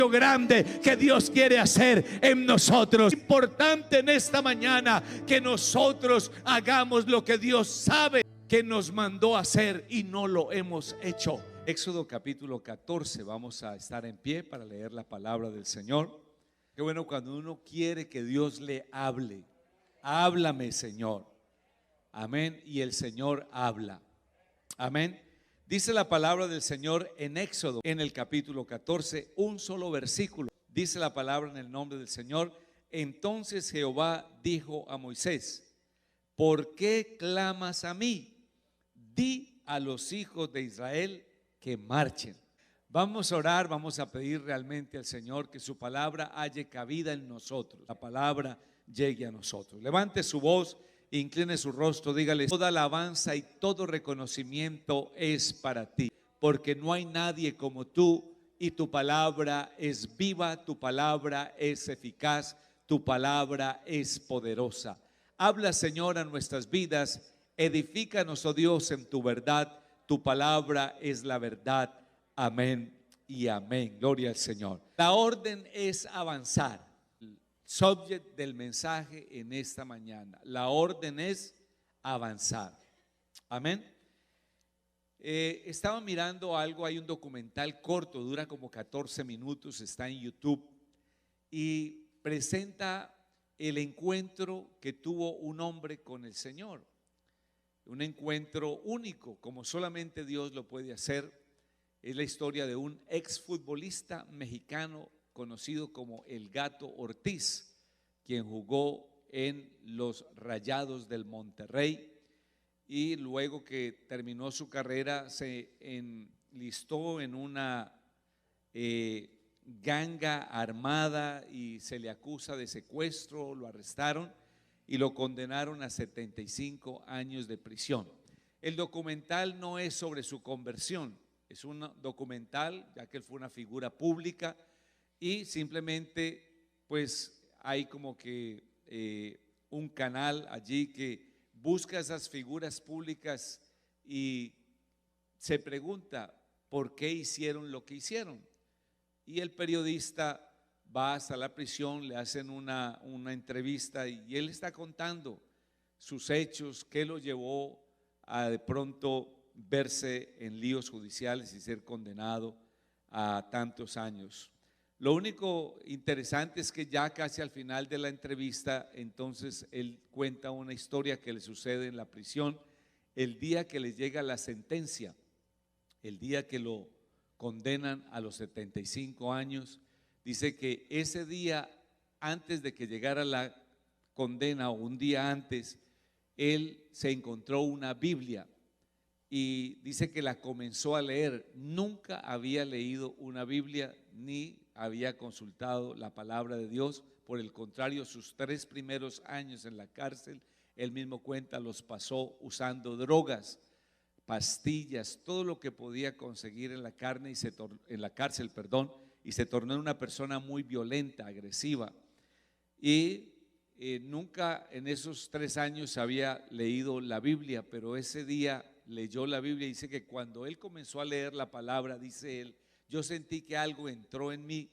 grande que Dios quiere hacer en nosotros. Es importante en esta mañana que nosotros hagamos lo que Dios sabe que nos mandó a hacer y no lo hemos hecho. Éxodo capítulo 14, vamos a estar en pie para leer la palabra del Señor. Qué bueno cuando uno quiere que Dios le hable. Háblame, Señor. Amén. Y el Señor habla. Amén. Dice la palabra del Señor en Éxodo, en el capítulo 14, un solo versículo. Dice la palabra en el nombre del Señor. Entonces Jehová dijo a Moisés: ¿por qué clamas a mí? Di a los hijos de Israel que marchen. Vamos a orar, vamos a pedir realmente al Señor que su palabra halle cabida en nosotros. La palabra llegue a nosotros. Levante su voz, incline su rostro, dígale: toda alabanza y todo reconocimiento es para ti, porque no hay nadie como tú, y tu palabra es viva, tu palabra es eficaz, tu palabra es poderosa. Habla, Señor, a nuestras vidas, edifícanos, oh Dios, en tu verdad, tu palabra es la verdad. Amén y amén. Gloria al Señor. La orden es avanzar. Subject del mensaje en esta mañana. La orden es avanzar. Amén. Estaba mirando algo, hay un documental corto, dura como 14 minutos, está en YouTube y presenta el encuentro que tuvo un hombre con el Señor. Un encuentro único, como solamente Dios lo puede hacer. Es la historia de un exfutbolista mexicano conocido como el Gato Ortiz, quien jugó en los Rayados del Monterrey y luego que terminó su carrera se enlistó en una ganga armada y se le acusa de secuestro, lo arrestaron y lo condenaron a 75 años de prisión. El documental no es sobre su conversión, es un documental ya que él fue una figura pública y simplemente pues hay como que un canal allí que busca esas figuras públicas y se pregunta por qué hicieron lo que hicieron. Y el periodista va hasta la prisión, le hacen una entrevista y él está contando sus hechos, qué lo llevó a de pronto verse en líos judiciales y ser condenado a tantos años. Lo único interesante es que ya casi al final de la entrevista, entonces él cuenta una historia que le sucede en la prisión el día que le llega la sentencia, el día que lo condenan a los 75 años. Dice que ese día, antes de que llegara la condena o un día antes, él se encontró una Biblia y dice que la comenzó a leer. Nunca había leído una Biblia ni había consultado la palabra de Dios. Por el contrario, sus 3 primeros años en la cárcel, él mismo cuenta, los pasó usando drogas, pastillas, todo lo que podía conseguir en la cárcel, y se tornó una persona muy violenta, agresiva. Y nunca en esos 3 años había leído la Biblia, pero ese día leyó la Biblia y dice que cuando él comenzó a leer la palabra, dice él, yo sentí que algo entró en mí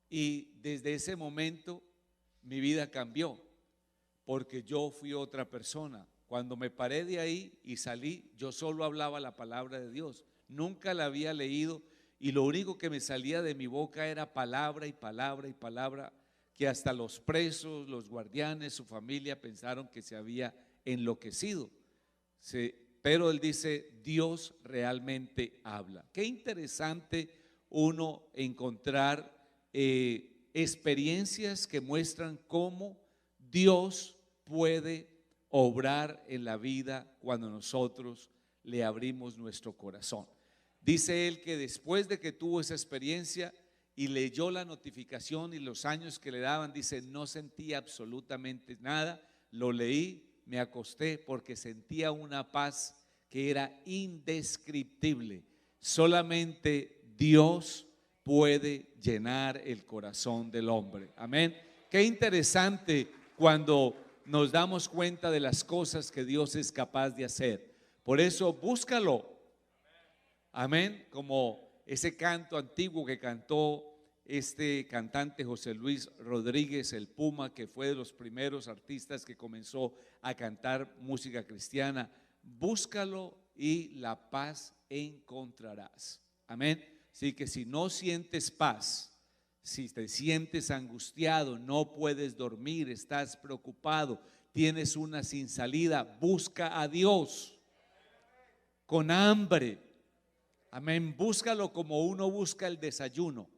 y desde ese momento mi vida cambió porque yo fui otra persona. Cuando me paré de ahí y salí, yo solo hablaba la palabra de Dios, nunca la había leído y lo único que me salía de mi boca era palabra y palabra y palabra, que hasta los presos, los guardianes, su familia pensaron que se había enloquecido. Pero él dice, Dios realmente habla. Qué interesante uno encontrar experiencias que muestran cómo Dios puede obrar en la vida cuando nosotros le abrimos nuestro corazón. Dice él que después de que tuvo esa experiencia y leyó la notificación y los años que le daban, dice, no sentía absolutamente nada, lo leí, me acosté porque sentía una paz que era indescriptible. Solamente Dios puede llenar el corazón del hombre. Amén. Qué interesante cuando nos damos cuenta de las cosas que Dios es capaz de hacer. Por eso búscalo. Amén. Como ese canto antiguo que cantó este cantante José Luis Rodríguez, el Puma, que fue de los primeros artistas que comenzó a cantar música cristiana. Búscalo y la paz encontrarás. Amén. Así que si no sientes paz, si te sientes angustiado, no puedes dormir, estás preocupado, tienes una sin salida, busca a Dios con hambre. Amén. Búscalo como uno busca el desayuno,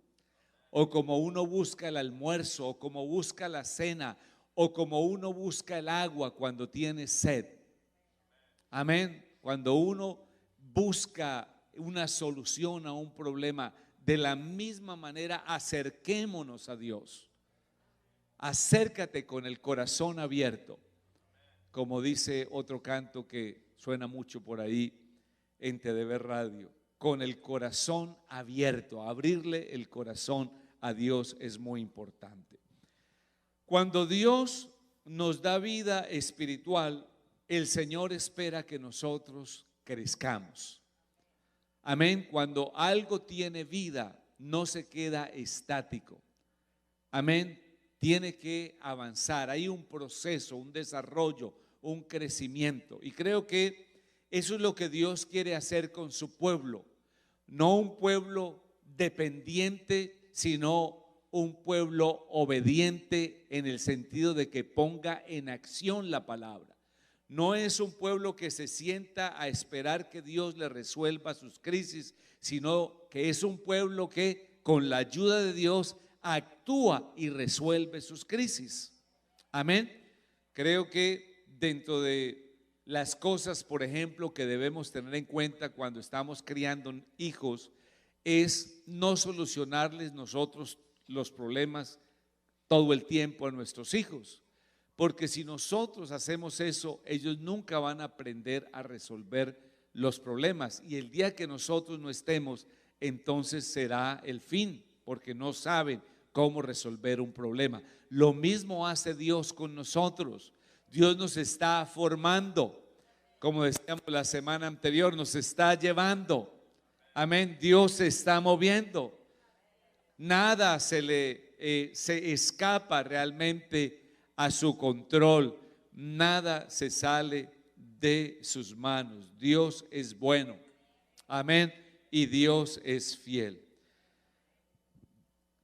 o como uno busca el almuerzo, o como busca la cena, o como uno busca el agua cuando tiene sed. Amén. Cuando uno busca una solución a un problema, de la misma manera acerquémonos a Dios. Acércate con el corazón abierto, como dice otro canto que suena mucho por ahí en TDV Radio. Con el corazón abierto, abrirle el corazón a Dios es muy importante. Cuando Dios nos da vida espiritual, el Señor espera que nosotros crezcamos. Amén. Cuando algo tiene vida, no se queda estático. Amén. Tiene que avanzar. Hay un proceso, un desarrollo, un crecimiento. Y creo que eso es lo que Dios quiere hacer con su pueblo. No un pueblo dependiente, sino un pueblo obediente, en el sentido de que ponga en acción la palabra. No es un pueblo que se sienta a esperar que Dios le resuelva sus crisis, sino que es un pueblo que con la ayuda de Dios actúa y resuelve sus crisis. Amén. Creo que dentro de las cosas, por ejemplo, que debemos tener en cuenta cuando estamos criando hijos, es no solucionarles nosotros los problemas todo el tiempo a nuestros hijos. Porque si nosotros hacemos eso, ellos nunca van a aprender a resolver los problemas. Y el día que nosotros no estemos, entonces será el fin, porque no saben cómo resolver un problema. Lo mismo hace Dios con nosotros. Dios nos está formando, como decíamos la semana anterior, nos está llevando. Amén. Dios se está moviendo. Nada se escapa realmente a su control, nada se sale de sus manos. Dios es bueno, amén, y Dios es fiel.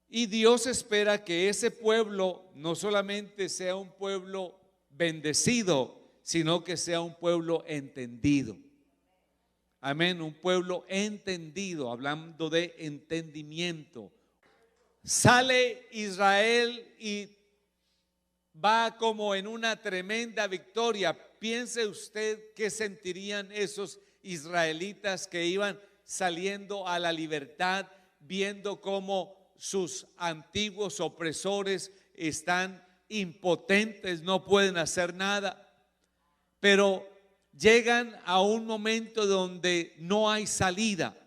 Y Dios espera que ese pueblo no solamente sea un pueblo bendecido, sino que sea un pueblo entendido. Amén, un pueblo entendido, hablando de entendimiento. Sale Israel y va como en una tremenda victoria. Piense usted qué sentirían esos israelitas que iban saliendo a la libertad, viendo cómo sus antiguos opresores están impotentes, no pueden hacer nada. Pero llegan a un momento donde no hay salida,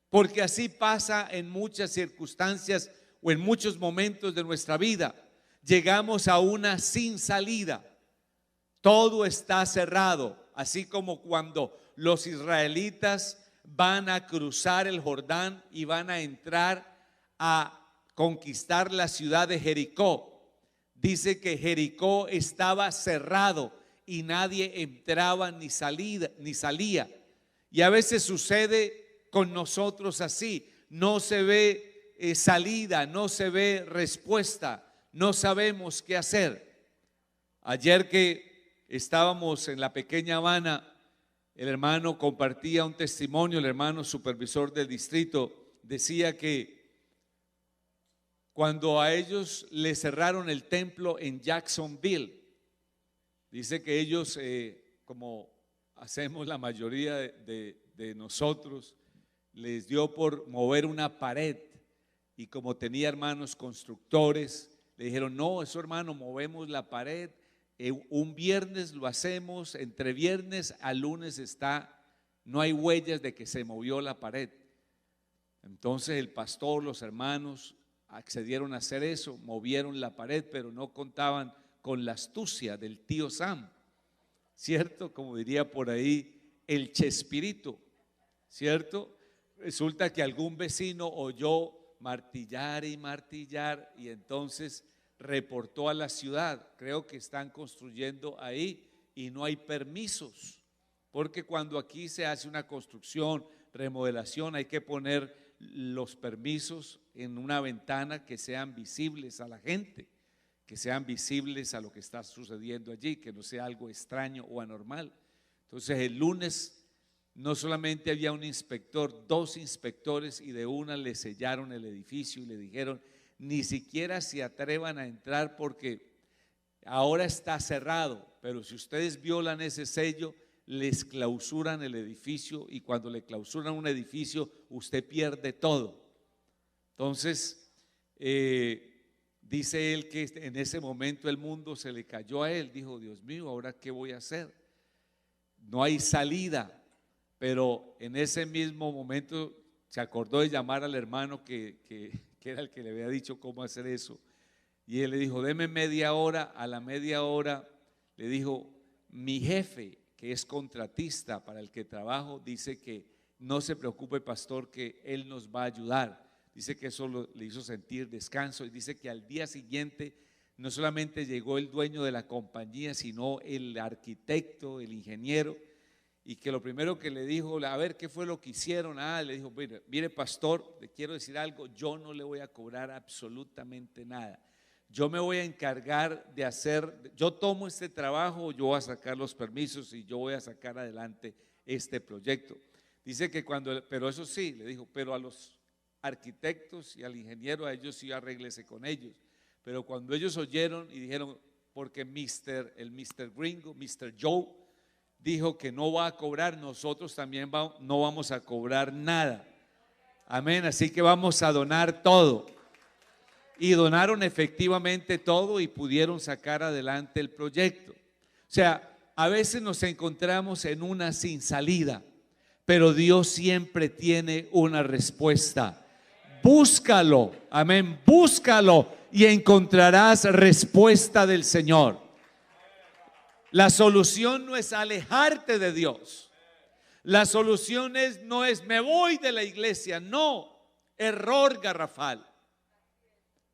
porque así pasa en muchas circunstancias o en muchos momentos de nuestra vida. Llegamos a una sin salida, todo está cerrado, así como cuando los israelitas van a cruzar el Jordán y van a entrar a conquistar la ciudad de Jericó. Dice que Jericó estaba cerrado y nadie entraba ni salía. Y a veces sucede con nosotros así, no se ve salida, no se ve respuesta. No sabemos qué hacer. Ayer que estábamos en la pequeña Habana, el hermano compartía un testimonio, el hermano supervisor del distrito decía que cuando a ellos le cerraron el templo en Jacksonville, dice que ellos, como hacemos la mayoría de nosotros, les dio por mover una pared, y como tenía hermanos constructores, le dijeron: no, eso hermano, movemos la pared, un viernes lo hacemos, entre viernes a lunes no hay huellas de que se movió la pared. Entonces el pastor, los hermanos accedieron a hacer eso, movieron la pared, pero no contaban con la astucia del tío Sam, ¿cierto? Como diría por ahí el Chespirito, ¿cierto? Resulta que algún vecino oyó martillar y martillar, y entonces reportó a la ciudad: creo que están construyendo ahí y no hay permisos, porque cuando aquí se hace una construcción, remodelación, hay que poner los permisos en una ventana que sean visibles a la gente, que sean visibles a lo que está sucediendo allí, que no sea algo extraño o anormal. Entonces el lunes no solamente había un inspector, 2 inspectores, y de una le sellaron el edificio y le dijeron: ni siquiera se atrevan a entrar porque ahora está cerrado, pero si ustedes violan ese sello, les clausuran el edificio, y cuando le clausuran un edificio, usted pierde todo. Entonces, dice él que en ese momento el mundo se le cayó a él. Dijo: Dios mío, ¿ahora qué voy a hacer? No hay salida. Pero en ese mismo momento se acordó de llamar al hermano que era el que le había dicho cómo hacer eso. Y él le dijo: deme media hora. A la media hora le dijo: mi jefe, que es contratista para el que trabajo, dice que no se preocupe, pastor, que él nos va a ayudar. Dice que eso le hizo sentir descanso, y dice que al día siguiente no solamente llegó el dueño de la compañía, sino el arquitecto, el ingeniero, y que lo primero que le dijo: a ver, ¿qué fue lo que hicieron? Le dijo: mire pastor, le quiero decir algo, yo no le voy a cobrar absolutamente nada. Yo me voy a encargar de hacer, yo tomo este trabajo, yo voy a sacar los permisos y yo voy a sacar adelante este proyecto. Dice que pero eso sí, le dijo, pero a los arquitectos y al ingeniero, a ellos sí arréglese con ellos. Pero cuando ellos oyeron y dijeron, porque el Mr. Gringo, Mr. Joe, dijo que no va a cobrar, nosotros también no vamos a cobrar nada. Amén, así que vamos a donar todo. Y donaron efectivamente todo y pudieron sacar adelante el proyecto. O sea, a veces nos encontramos en una sin salida, pero Dios siempre tiene una respuesta. Búscalo, amén, búscalo y encontrarás respuesta del Señor. La solución no es alejarte de Dios. La solución no es me voy de la iglesia. No, error garrafal.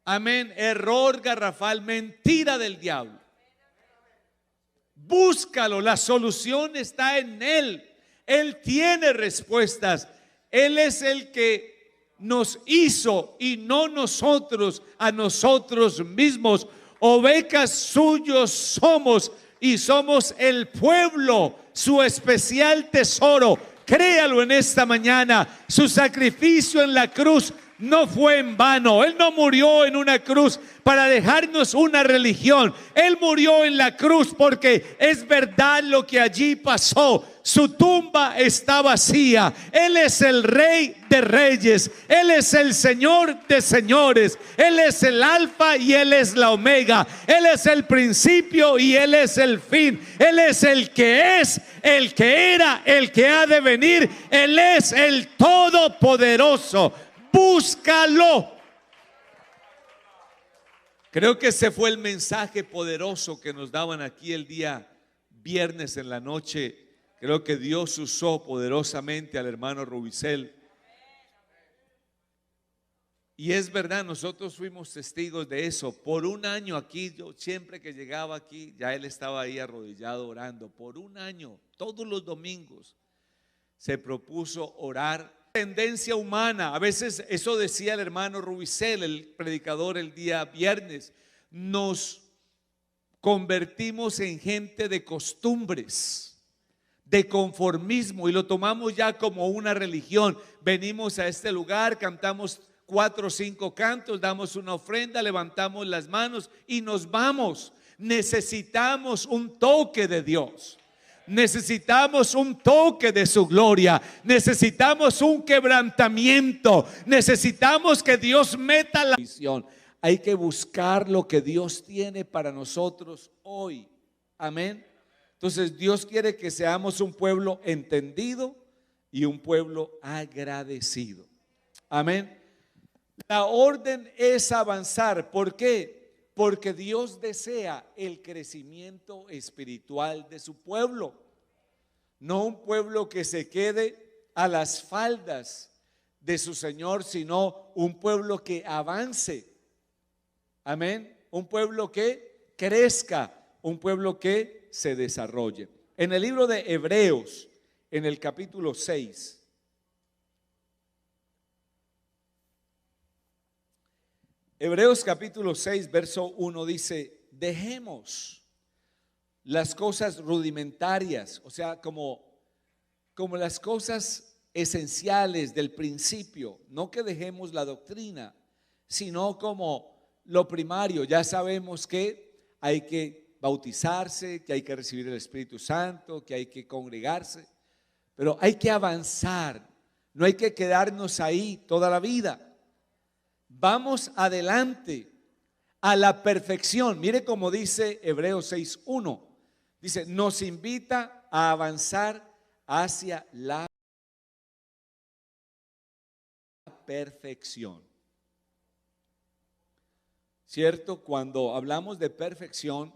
Amén, error garrafal, mentira del diablo. Búscalo, la solución está en Él. Él tiene respuestas. Él es el que nos hizo y no nosotros a nosotros mismos. Ovejas suyos somos y somos el pueblo, su especial tesoro. Créalo en esta mañana. Su sacrificio en la cruz no fue en vano. Él no murió en una cruz para dejarnos una religión. Él murió en la cruz porque es verdad lo que allí pasó. Su tumba está vacía. Él es el Rey de Reyes. Él es el Señor de señores. Él es el Alfa y Él es la Omega. Él es el principio y Él es el fin. Él es el que es, el que era, el que ha de venir. Él es el Todopoderoso. Búscalo. Creo que ese fue el mensaje poderoso que nos daban aquí el día viernes en la noche. Creo que Dios usó poderosamente al hermano Rubicel. Y es verdad, nosotros fuimos testigos de eso. Por un año aquí, yo siempre que llegaba aquí, ya él estaba ahí arrodillado orando. Por un año, todos los domingos, se propuso orar. Tendencia humana, a veces eso decía el hermano Rubicel, el predicador, el día viernes. Nos convertimos en gente de costumbres, de conformismo, y lo tomamos ya como una religión. Venimos a este lugar, cantamos 4 o 5 cantos, damos una ofrenda, levantamos las manos y nos vamos. Necesitamos un toque de Dios. Necesitamos un toque de su gloria. Necesitamos un quebrantamiento. Necesitamos que Dios meta la visión. Hay que buscar lo que Dios tiene para nosotros hoy. Amén. Entonces Dios quiere que seamos un pueblo entendido y un pueblo agradecido. Amén. La orden es avanzar. ¿Por qué? Porque Dios desea el crecimiento espiritual de su pueblo. No un pueblo que se quede a las faldas de su Señor, sino un pueblo que avance. Amén. Un pueblo que crezca, un pueblo que se desarrolle. En el libro de Hebreos, en el capítulo 6, Hebreos capítulo 6, verso 1 dice: dejemos las cosas rudimentarias, o sea, como las cosas esenciales del principio, no que dejemos la doctrina, sino como lo primario. Ya sabemos que hay que bautizarse, que hay que recibir el Espíritu Santo, que hay que congregarse, pero hay que avanzar, no hay que quedarnos ahí toda la vida. Vamos adelante a la perfección. Mire cómo dice Hebreos 6:1. Dice, nos invita a avanzar hacia la perfección. ¿Cierto? Cuando hablamos de perfección,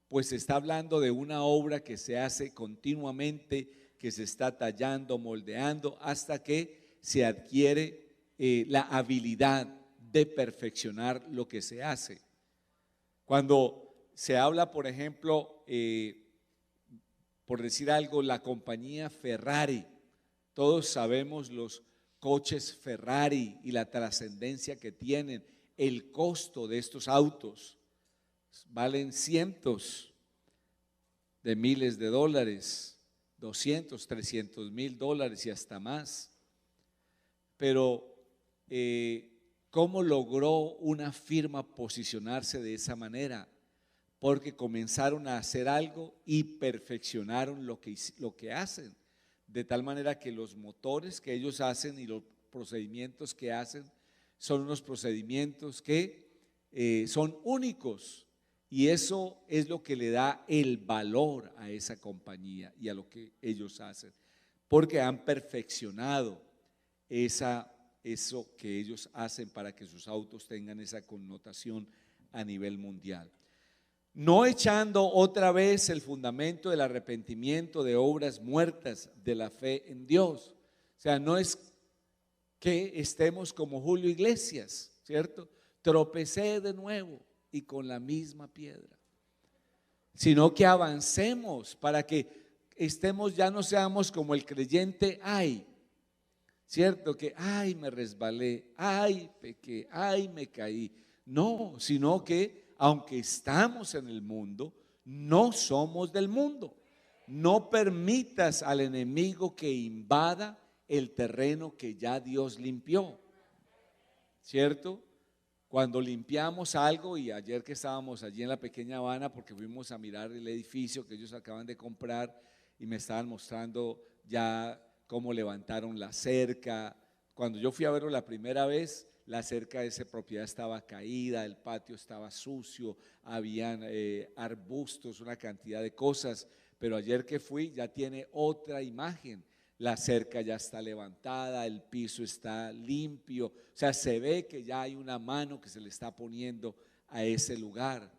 pues se está hablando de una obra que se hace continuamente, que se está tallando, moldeando, hasta que se adquiere la habilidad de perfeccionar lo que se hace. Cuando se habla, por ejemplo, por decir algo, la compañía Ferrari, todos sabemos los coches Ferrari y la trascendencia que tienen, el costo de estos autos, valen cientos de miles de dólares, 200, 300 mil dólares y hasta más. Pero ¿cómo logró una firma posicionarse de esa manera? Porque comenzaron a hacer algo y perfeccionaron lo que hacen, de tal manera que los motores que ellos hacen y los procedimientos que hacen son unos procedimientos que son únicos, y eso es lo que le da el valor a esa compañía y a lo que ellos hacen, porque han perfeccionado eso que ellos hacen para que sus autos tengan esa connotación a nivel mundial. No echando otra vez el fundamento del arrepentimiento de obras muertas de la fe en Dios. O sea, no es que estemos como Julio Iglesias, ¿cierto? Tropecé de nuevo y con la misma piedra, sino que avancemos para que estemos, ya no seamos como el creyente, ay, ¿cierto? Que ay, me resbalé, ay, pequé, ay, me caí. No, sino que aunque estamos en el mundo, no somos del mundo. No permitas al enemigo que invada el terreno que ya Dios limpió, ¿cierto? Cuando limpiamos algo, y ayer que estábamos allí en la pequeña Habana, porque fuimos a mirar el edificio que ellos acaban de comprar y me estaban mostrando ya cómo levantaron la cerca. Cuando yo fui a verlo la primera vez, la cerca de esa propiedad estaba caída, el patio estaba sucio, habían arbustos, una cantidad de cosas, pero ayer que fui ya tiene otra imagen. La cerca ya está levantada, el piso está limpio, o sea, se ve que ya hay una mano que se le está poniendo a ese lugar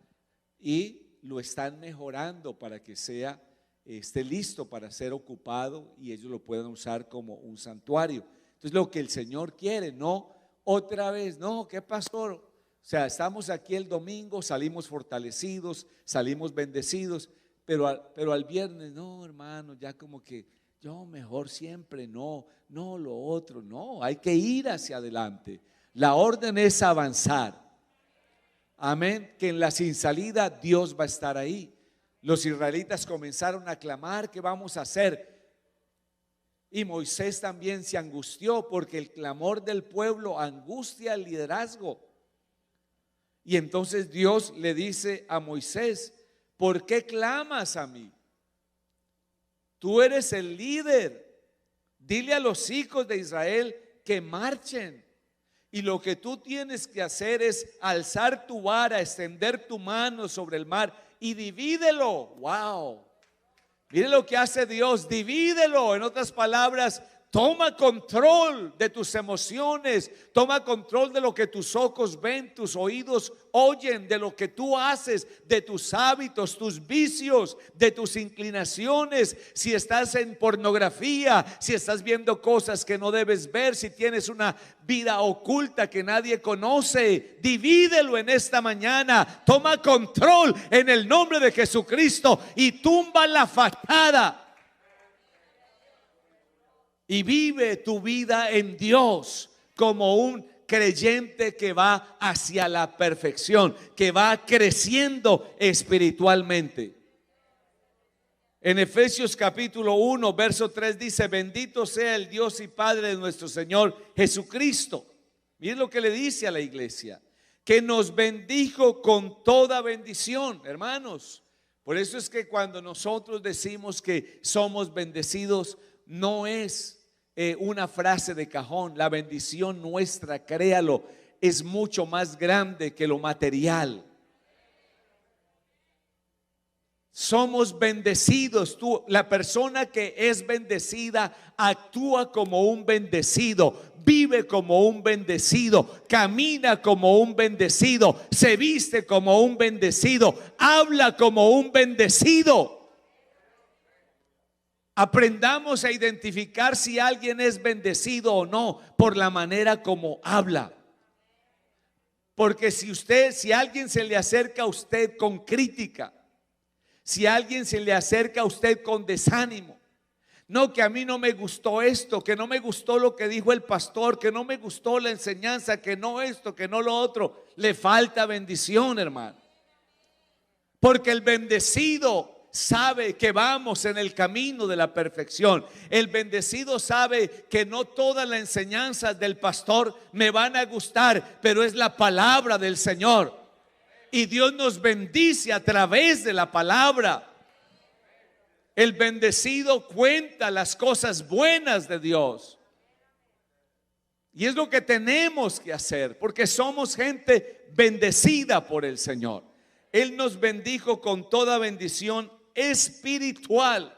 y lo están mejorando para que esté listo para ser ocupado y ellos lo puedan usar como un santuario. Entonces, lo que el Señor quiere, no otra vez, no, ¿qué pasó? O sea, estamos aquí el domingo, salimos fortalecidos, salimos bendecidos, pero al viernes, no, hermano, ya como que yo mejor siempre, no lo otro, no, hay que ir hacia adelante. La orden es avanzar. Amén, que en la sin salida Dios va a estar ahí. Los israelitas comenzaron a clamar, ¿qué vamos a hacer? Y Moisés también se angustió, porque el clamor del pueblo angustia el liderazgo. Y entonces Dios le dice a Moisés, ¿por qué clamas a mí? Tú eres el líder. Dile a los hijos de Israel que marchen. Y lo que tú tienes que hacer es alzar tu vara, extender tu mano sobre el mar y divídelo. Wow. Mire lo que hace Dios, divídelo. En otras palabras, Toma control de tus emociones, toma control de lo que tus ojos ven, tus oídos oyen, de lo que tú haces, de tus hábitos, tus vicios, de tus inclinaciones. Si estás en pornografía, si estás viendo cosas que no debes ver, si tienes una vida oculta que nadie conoce, divídelo en esta mañana. Toma control en el nombre de Jesucristo y tumba la fachada. Y vive tu vida en Dios como un creyente que va hacia la perfección, que va creciendo espiritualmente. En Efesios capítulo 1, verso 3 dice: bendito sea el Dios y Padre de nuestro Señor Jesucristo. Miren lo que le dice a la iglesia: que nos bendijo con toda bendición. Hermanos, por eso es que cuando nosotros decimos que somos bendecidos, no es una frase de cajón. La bendición nuestra, créalo, es mucho más grande que lo material. Somos bendecidos. La persona que es bendecida actúa como un bendecido, vive como un bendecido, camina como un bendecido, se viste como un bendecido, habla como un bendecido. Aprendamos a identificar si alguien es bendecido o no por la manera como habla. Porque si alguien se le acerca a usted con crítica, si alguien se le acerca a usted con desánimo, no, que a mí no me gustó esto, que no me gustó lo que dijo el pastor, que no me gustó la enseñanza, que no esto, que no lo otro, le falta bendición, hermano. Porque el bendecido sabe que vamos en el camino de la perfección. El bendecido sabe que no todas las enseñanzas del pastor me van a gustar, pero es la palabra del Señor. Y Dios nos bendice a través de la palabra. El bendecido cuenta las cosas buenas de Dios. Y es lo que tenemos que hacer, porque somos gente bendecida por el Señor. Él nos bendijo con toda bendición espiritual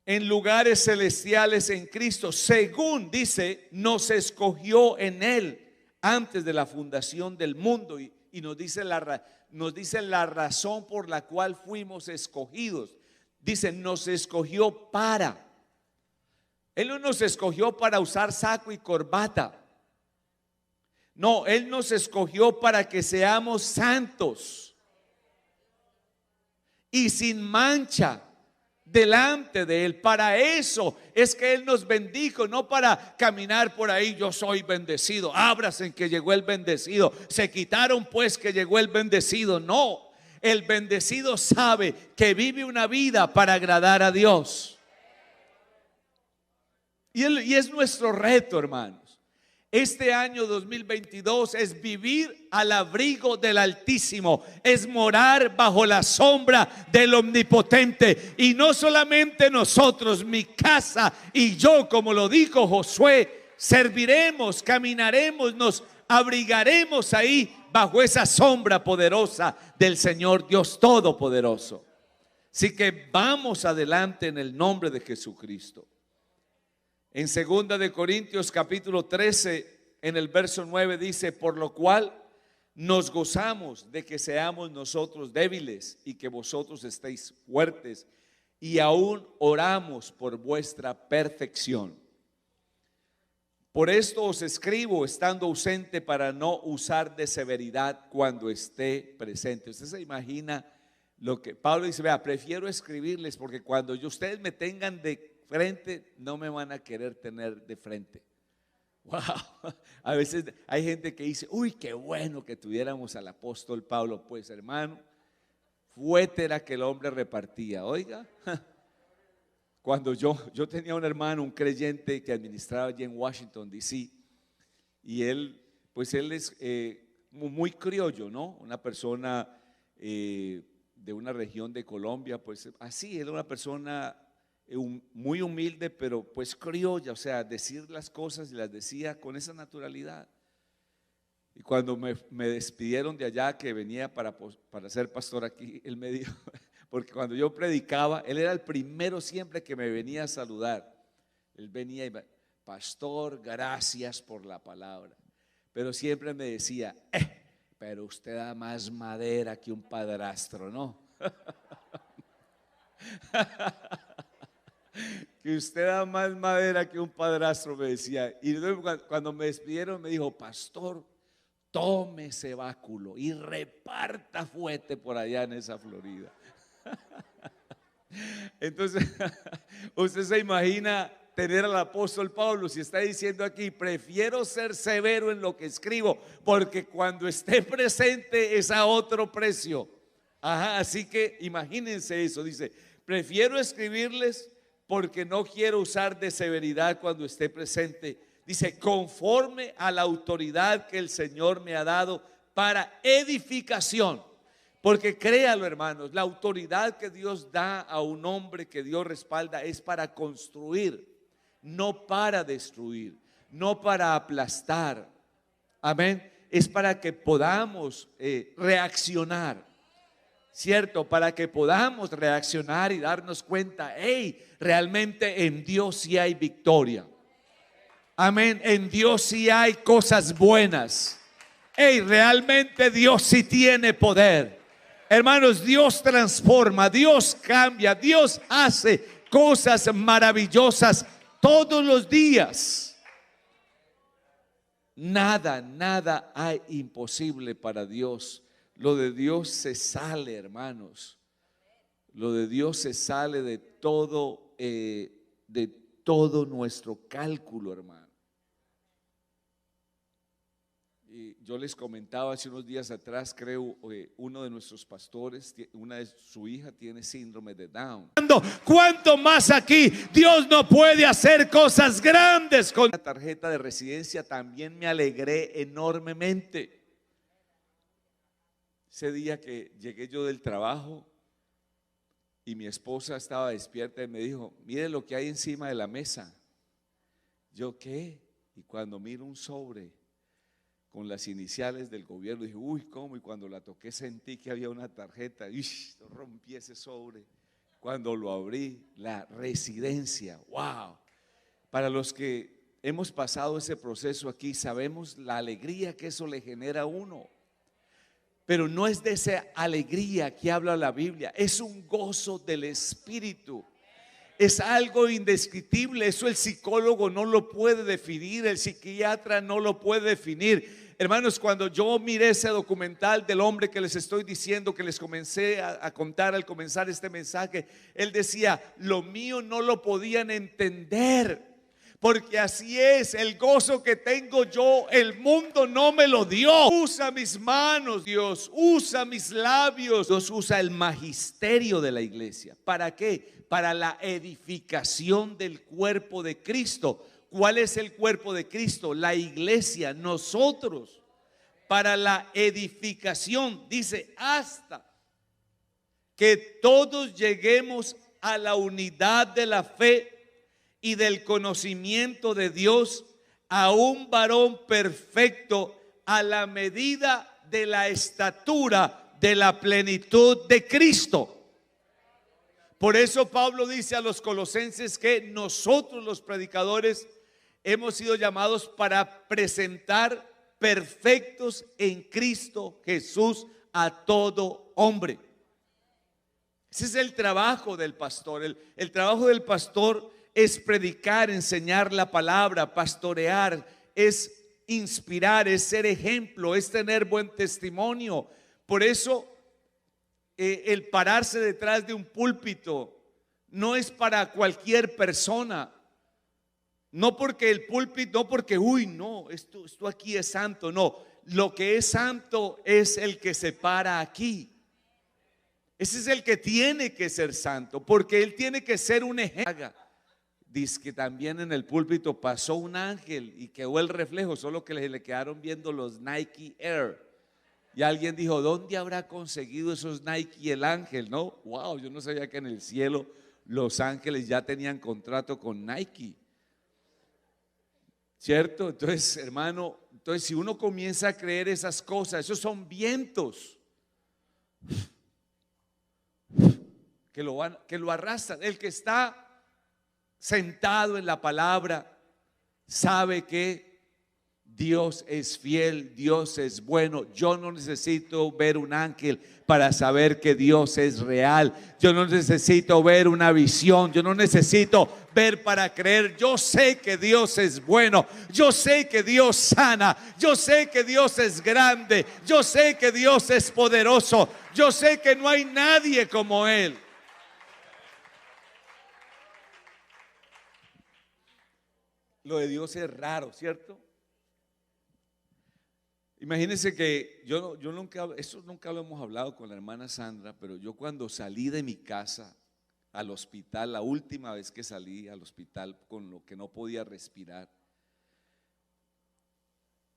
en lugares celestiales en Cristo, según dice, nos escogió en Él antes de la fundación del mundo. Y nos dice la razón por la cual fuimos escogidos. Dice, nos escogió para. Él no nos escogió para usar saco y corbata. No, Él nos escogió para que seamos santos y sin mancha delante de Él. Para eso es que Él nos bendijo, no para caminar por ahí. Yo soy bendecido, ábrase que llegó el bendecido, se quitaron pues que llegó el bendecido. No, el bendecido sabe que vive una vida para agradar a Dios. Y es nuestro reto, hermanos. Este año 2022 es vivir al abrigo del Altísimo, es morar bajo la sombra del Omnipotente. Y no solamente nosotros, mi casa y yo, como lo dijo Josué, serviremos, caminaremos, nos abrigaremos ahí bajo esa sombra poderosa del Señor Dios Todopoderoso. Así que vamos adelante en el nombre de Jesucristo. En 2 de Corintios capítulo 13, en el verso 9 dice: por lo cual nos gozamos de que seamos nosotros débiles y que vosotros estéis fuertes, y aún oramos por vuestra perfección. Por esto os escribo estando ausente, para no usar de severidad cuando esté presente. Usted se imagina lo que Pablo dice: vea, prefiero escribirles porque cuando ustedes me tengan de frente, no me van a querer tener de frente. Wow. A veces hay gente que dice: uy, qué bueno que tuviéramos al apóstol Pablo. Pues hermano, fuétera que el hombre repartía. Oiga, cuando yo tenía un hermano, un creyente que administraba allí en Washington DC, y él es muy criollo, ¿no? Una persona de una región de Colombia, pues así, era una persona muy humilde, pero pues criolla, o sea, decir las cosas y las decía con esa naturalidad. Y cuando me despidieron de allá, que venía para ser pastor aquí, él me dijo: porque cuando yo predicaba, él era el primero siempre que me venía a saludar. Él venía y me, pastor, gracias por la palabra. Pero siempre me decía, pero usted da más madera que un padrastro, ¿no? Que usted da más madera que un padrastro, me decía. Y cuando me despidieron me dijo, pastor, tome ese báculo y reparta fuerte por allá en esa Florida. Entonces, usted se imagina tener al apóstol Pablo, si está diciendo aquí, prefiero ser severo en lo que escribo, porque cuando esté presente es a otro precio. Ajá, así que imagínense eso, dice, prefiero escribirles porque no quiero usar de severidad cuando esté presente. Dice, conforme a la autoridad que el Señor me ha dado para edificación. Porque créalo, hermanos, la autoridad que Dios da a un hombre, que Dios respalda, es para construir, no para destruir, no para aplastar. Amén. Es para que podamos reaccionar. ¿Cierto? Para que podamos reaccionar y darnos cuenta, hey, realmente en Dios sí hay victoria. Amén. En Dios sí hay cosas buenas. Hey, realmente Dios sí tiene poder. Hermanos, Dios transforma, Dios cambia, Dios hace cosas maravillosas todos los días. Nada hay imposible para Dios. Lo de Dios se sale, hermanos. Lo de Dios se sale de todo nuestro cálculo, hermano. Y yo les comentaba hace unos días atrás, creo, uno de nuestros pastores, una de su hija tiene síndrome de Down. ¿Cuánto más aquí? Dios no puede hacer cosas grandes con la tarjeta de residencia. También me alegré enormemente. Ese día que llegué yo del trabajo y mi esposa estaba despierta y me dijo, mire lo que hay encima de la mesa. ¿Yo qué? Y cuando miro un sobre con las iniciales del gobierno, dije, uy, ¿cómo? Y cuando la toqué sentí que había una tarjeta, y rompí ese sobre. Cuando lo abrí, la residencia, wow. Para los que hemos pasado ese proceso aquí, sabemos la alegría que eso le genera a uno. Pero no es de esa alegría que habla la Biblia, es un gozo del Espíritu. Es algo indescriptible, eso el psicólogo no lo puede definir, el psiquiatra no lo puede definir. Hermanos, cuando yo miré ese documental del hombre que les estoy diciendo, que les comencé a contar al comenzar este mensaje, él decía, lo mío no lo podían entender. Porque así es, el gozo que tengo yo, el mundo no me lo dio. Usa mis manos, Dios, usa mis labios. Dios usa el magisterio de la iglesia. ¿Para qué? Para la edificación del cuerpo de Cristo. ¿Cuál es el cuerpo de Cristo? La iglesia, nosotros. Para la edificación, dice, hasta que todos lleguemos a la unidad de la fe y del conocimiento de Dios, a un varón perfecto, a la medida de la estatura de la plenitud de Cristo. Por eso Pablo dice a los colosenses que nosotros los predicadores hemos sido llamados para presentar perfectos en Cristo Jesús a todo hombre. Ese es el trabajo del pastor. El trabajo del pastor es predicar, enseñar la palabra, pastorear, es inspirar, es ser ejemplo, es tener buen testimonio. Por eso el pararse detrás de un púlpito no es para cualquier persona. No porque el púlpito, no porque, uy, no, esto aquí es santo. No, lo que es santo es el que se para aquí. Ese es el que tiene que ser santo, porque él tiene que ser un ejemplo. Dice que también en el púlpito pasó un ángel y quedó el reflejo, solo que le quedaron viendo los Nike Air. Y alguien dijo, ¿dónde habrá conseguido esos Nike el ángel? No, wow, yo no sabía que en el cielo los ángeles ya tenían contrato con Nike. ¿Cierto? Entonces, hermano, si uno comienza a creer esas cosas, esos son vientos. que lo arrastran. El que está sentado en la palabra sabe que Dios es fiel, Dios es bueno. Yo no necesito ver un ángel para saber que Dios es real. Yo no necesito ver una visión. Yo no necesito ver para creer. Yo sé que Dios es bueno. Yo sé que Dios sana. Yo sé que Dios es grande. Yo sé que Dios es poderoso. Yo sé que no hay nadie como Él. Lo de Dios es raro, ¿cierto? Imagínense que yo nunca, eso nunca lo hemos hablado con la hermana Sandra, pero yo cuando salí de mi casa al hospital, la última vez que salí al hospital con lo que no podía respirar,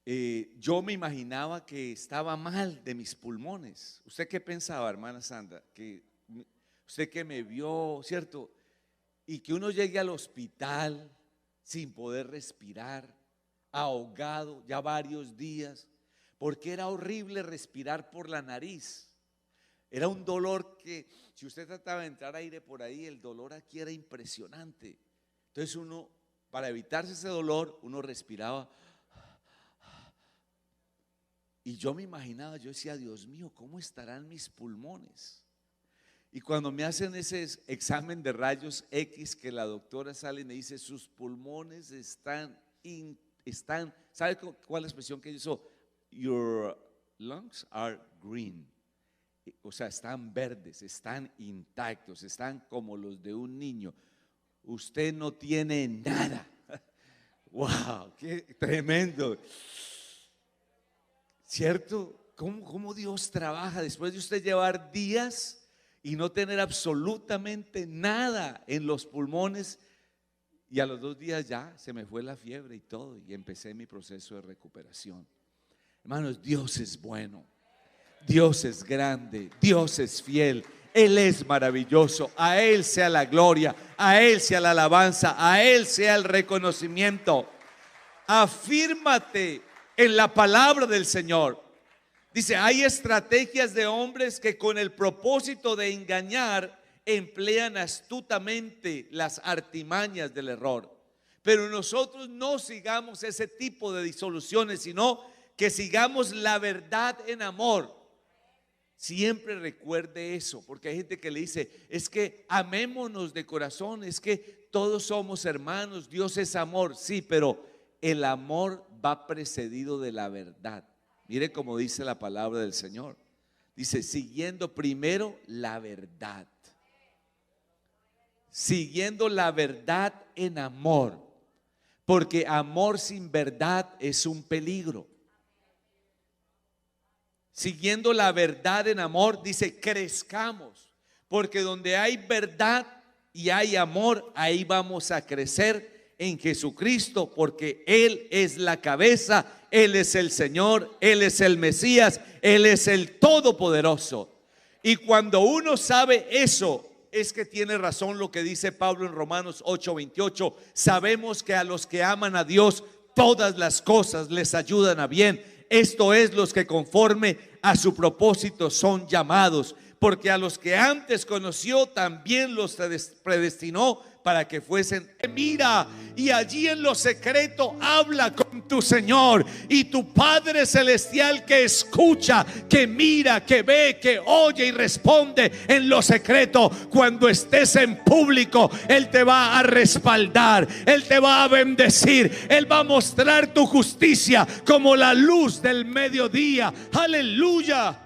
yo me imaginaba que estaba mal de mis pulmones. ¿Usted qué pensaba, hermana Sandra? Que usted que me vio, ¿cierto? Y que uno llegue al hospital sin poder respirar, ahogado ya varios días, porque era horrible respirar por la nariz. Era un dolor que, si usted trataba de entrar aire por ahí, el dolor aquí era impresionante. Entonces uno, para evitarse ese dolor, uno respiraba. Y yo me imaginaba, yo decía, Dios mío, ¿cómo estarán mis pulmones? Y cuando me hacen ese examen de rayos X, que la doctora sale y me dice, sus pulmones están, ¿sabe cuál es la expresión que hizo? Your lungs are green. O sea, están verdes, están intactos, están como los de un niño. Usted no tiene nada. Wow, qué tremendo. ¿Cierto? ¿Cómo Dios trabaja después de usted llevar días y no tener absolutamente nada en los pulmones? Y a los 2 días ya se me fue la fiebre y todo, y empecé mi proceso de recuperación. Hermanos, Dios es bueno, Dios es grande, Dios es fiel, Él es maravilloso. A Él sea la gloria, a Él sea la alabanza, a Él sea el reconocimiento. Afírmate en la palabra del Señor. Dice, hay estrategias de hombres que con el propósito de engañar emplean astutamente las artimañas del error. Pero nosotros no sigamos ese tipo de disoluciones, sino que sigamos la verdad en amor. Siempre recuerde eso, porque hay gente que le dice, es que amémonos de corazón, es que todos somos hermanos, Dios es amor. Sí, pero el amor va precedido de la verdad. Mire cómo dice la palabra del Señor. Dice, siguiendo primero la verdad. Siguiendo la verdad en amor. Porque amor sin verdad es un peligro. Siguiendo la verdad en amor, dice, crezcamos. Porque donde hay verdad y hay amor, ahí vamos a crecer en Jesucristo, porque Él es la cabeza, Él es el Señor, Él es el Mesías, Él es el Todopoderoso. Y cuando uno sabe eso, es que tiene razón lo que dice Pablo en Romanos 8:28. Sabemos que a los que aman a Dios, todas las cosas les ayudan a bien. Esto es, los que conforme a su propósito son llamados. Porque a los que antes conoció, también los predestinó para que fuesen. Mira, y allí en lo secreto habla con tu Señor, y tu Padre celestial que escucha, que mira, que ve, que oye y responde en lo secreto. Cuando estés en público, Él te va a respaldar, Él te va a bendecir, Él va a mostrar tu justicia como la luz del mediodía. Aleluya.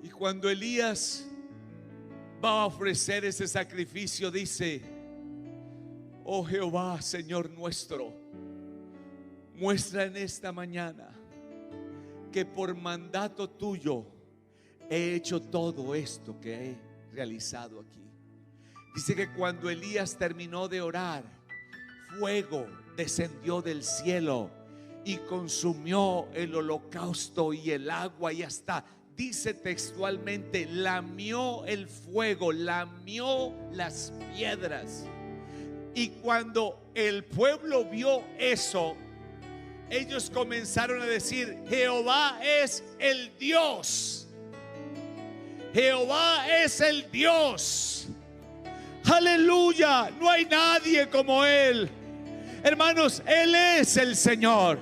Y cuando Elías va a ofrecer ese sacrificio, dice, oh Jehová, Señor nuestro, muestra en esta mañana que por mandato tuyo he hecho todo esto que he realizado aquí. Dice que cuando Elías terminó de orar, fuego descendió del cielo y consumió el holocausto y el agua, y hasta dice textualmente, lamió el fuego, lamió las piedras. Y cuando el pueblo vio eso, ellos comenzaron a decir, Jehová es el Dios. Jehová es el Dios. Aleluya, no hay nadie como Él. Hermanos, Él es el Señor.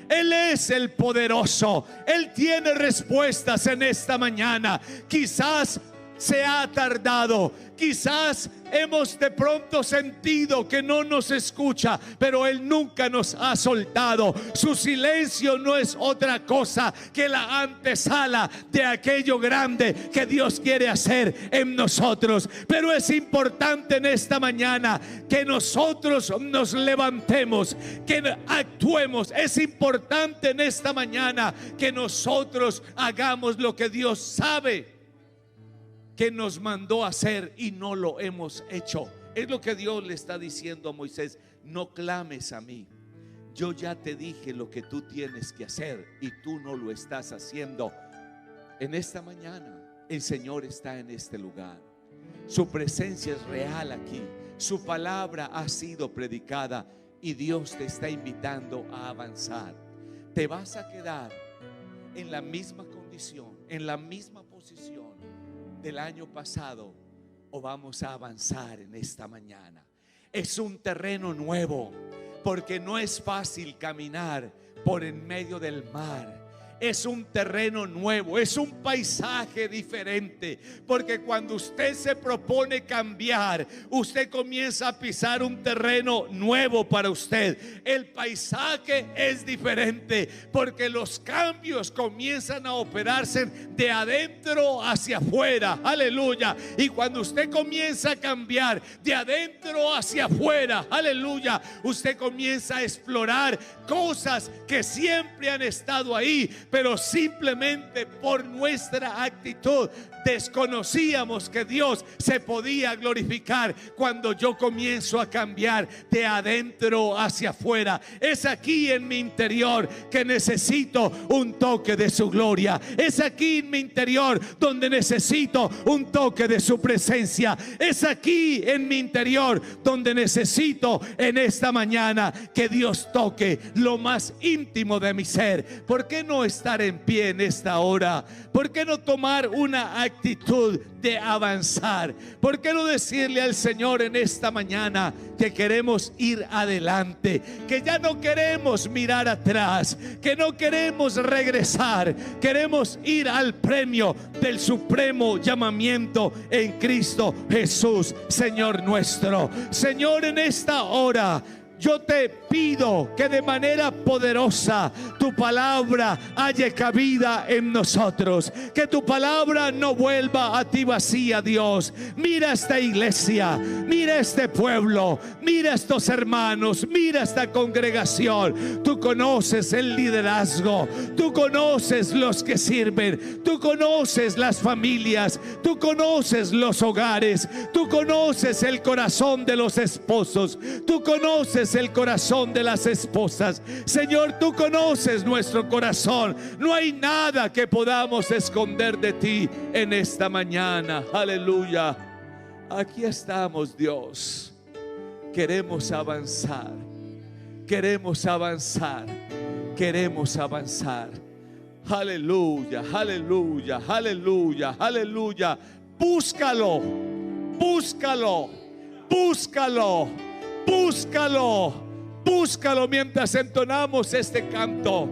Él es el poderoso. Él tiene respuestas en esta mañana. Quizás se ha tardado, quizás hemos de pronto sentido que no nos escucha, pero Él nunca nos ha soltado. Su silencio no es otra cosa que la antesala de aquello grande que Dios quiere hacer en nosotros. Pero es importante en esta mañana que nosotros nos levantemos, que actuemos. Es importante en esta mañana que nosotros hagamos lo que Dios sabe que nos mandó a hacer y no lo hemos hecho. Es lo que Dios le está diciendo a Moisés: no clames a mí, yo ya te dije lo que tú tienes que hacer y tú no lo estás haciendo. En esta mañana el Señor está en este lugar. Su presencia es real aquí. Su palabra ha sido predicada y Dios te está invitando a avanzar. ¿Te vas a quedar en la misma condición, en la misma posición del año pasado, o vamos a avanzar en esta mañana? Es un terreno nuevo, porque no es fácil caminar por en medio del mar. Es un terreno nuevo, es un paisaje diferente, porque cuando usted se propone cambiar, usted comienza a pisar un terreno nuevo para usted. El paisaje es diferente, porque los cambios comienzan a operarse de adentro hacia afuera. Aleluya. Y cuando usted comienza a cambiar de adentro hacia afuera, aleluya, usted comienza a explorar cosas que siempre han estado ahí, pero simplemente por nuestra actitud desconocíamos que Dios se podía glorificar cuando yo comienzo a cambiar de adentro hacia afuera. Es aquí en mi interior que necesito un toque de su gloria. Es aquí en mi interior donde necesito un toque de su presencia. Es aquí en mi interior donde necesito en esta mañana que Dios toque lo más íntimo de mi ser. ¿Por qué no estar en pie en esta hora? ¿Por qué no tomar una actitud de avanzar? ¿Por qué no decirle al Señor en esta mañana que queremos ir adelante, que ya no queremos mirar atrás, que no queremos regresar, queremos ir al premio del supremo llamamiento en Cristo Jesús, Señor nuestro? Señor, en esta hora yo te pido que de manera poderosa tu palabra haya cabida en nosotros. Que tu palabra no vuelva a ti vacía, Dios. Mira esta iglesia, mira este pueblo, mira estos hermanos, mira esta congregación. Tú conoces el liderazgo, tú conoces los que sirven, tú conoces las familias, tú conoces los hogares, tú conoces el corazón de los esposos, tú conoces el corazón de las esposas. Señor, tú conoces nuestro corazón. No hay nada que podamos esconder de ti en esta mañana. Aleluya. Aquí estamos, Dios. Queremos avanzar. Queremos avanzar. Queremos avanzar. Aleluya, aleluya, aleluya, aleluya. Búscalo. Búscalo. Búscalo. Búscalo, búscalo mientras entonamos este canto.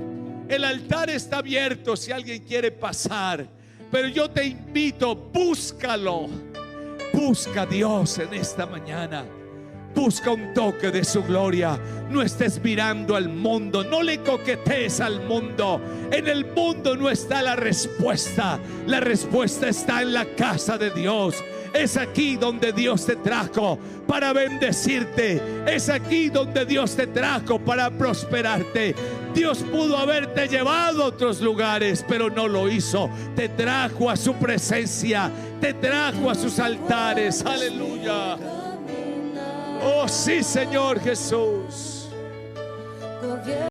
El altar está abierto si alguien quiere pasar, pero yo te invito, búscalo. Busca a Dios en esta mañana. Busca un toque de su gloria. No estés mirando al mundo, no le coquetees al mundo. En el mundo no está la respuesta. La respuesta está en la casa de Dios. Es aquí donde Dios te trajo para bendecirte. Es aquí donde Dios te trajo para prosperarte. Dios pudo haberte llevado a otros lugares, pero no lo hizo. Te trajo a su presencia, te trajo a sus altares. Aleluya. Oh sí, Señor Jesús.